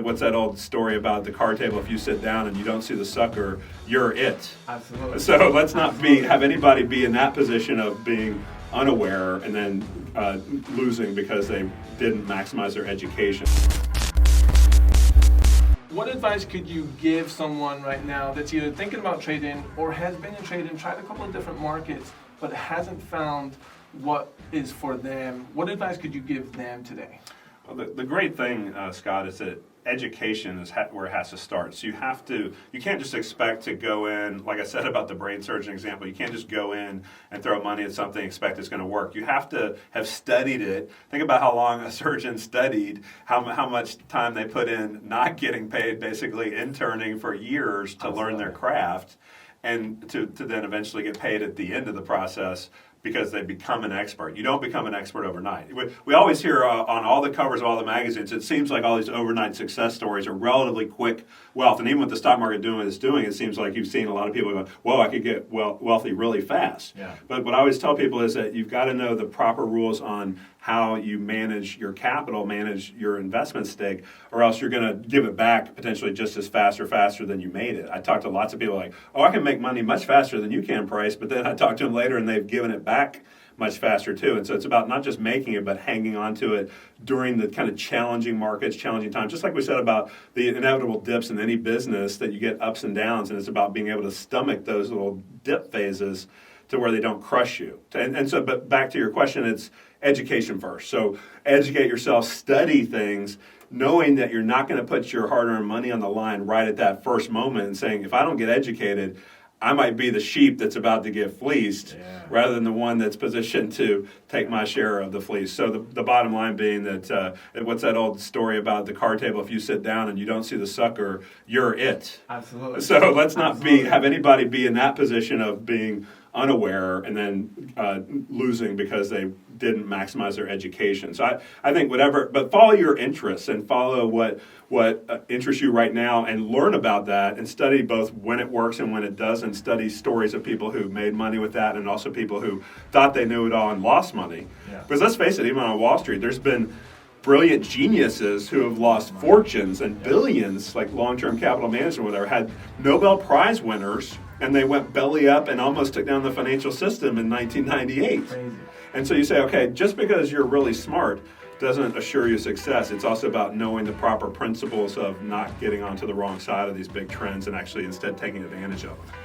What's that old story about the card table? If you sit down and you don't see the sucker, you're it. Absolutely. So let's not have anybody be in that position of being unaware and then losing because they didn't maximize their education. What advice could you give someone right now that's either thinking about trading or has been in trading, tried a couple of different markets, but hasn't found what is for them? What advice could you give them today? Well, the great thing, Scott, is that education is where it has to start. So you can't just expect to go in, like I said about the brain surgeon example, you can't just go in and throw money at something and expect it's going to work. You have to have studied it. Think about how long a surgeon studied, how much time they put in not getting paid, basically interning for years to learn their craft, and to then eventually get paid at the end of the process because they become an expert. You don't become an expert overnight. We always hear on all the covers of all the magazines, it seems like all these overnight success stories are relatively quick wealth. And even with the stock market doing what it's doing, it seems like you've seen a lot of people go, whoa, I could get wealthy really fast. Yeah. But what I always tell people is that you've got to know the proper rules on how you manage your capital, manage your investment stake, or else you're going to give it back potentially just as fast or faster than you made it. I talk to lots of people like, oh, I can make money much faster than you can, Price, but then I talk to them later and they've given it back much faster too. And so it's about not just making it, but hanging on to it during the kind of challenging markets, challenging times. Just like we said about the inevitable dips in any business, that you get ups and downs, and it's about being able to stomach those little dip phases to where they don't crush you. But back to your question, it's education first. So educate yourself, study things, knowing that you're not going to put your hard-earned money on the line right at that first moment and saying, if I don't get educated, I might be the sheep that's about to get fleeced rather than the one that's positioned to take my share of the fleece. So the bottom line being that, what's that old story about the card table? If you sit down and you don't see the sucker, you're it. Absolutely. So let's not have anybody be in that position of being unaware and then losing because they didn't maximize their education. So I think but follow your interests and follow what interests you right now and learn about that and study both when it works and when it doesn't. Study stories of people who made money with that and also people who thought they knew it all and lost money. Yeah. Because let's face it, even on Wall Street, there's been brilliant geniuses who have lost fortunes and billions, like long-term capital management, whatever, had Nobel Prize winners, and they went belly up and almost took down the financial system in 1998. Crazy. And so you say, okay, just because you're really smart doesn't assure you success. It's also about knowing the proper principles of not getting onto the wrong side of these big trends and actually instead taking advantage of them.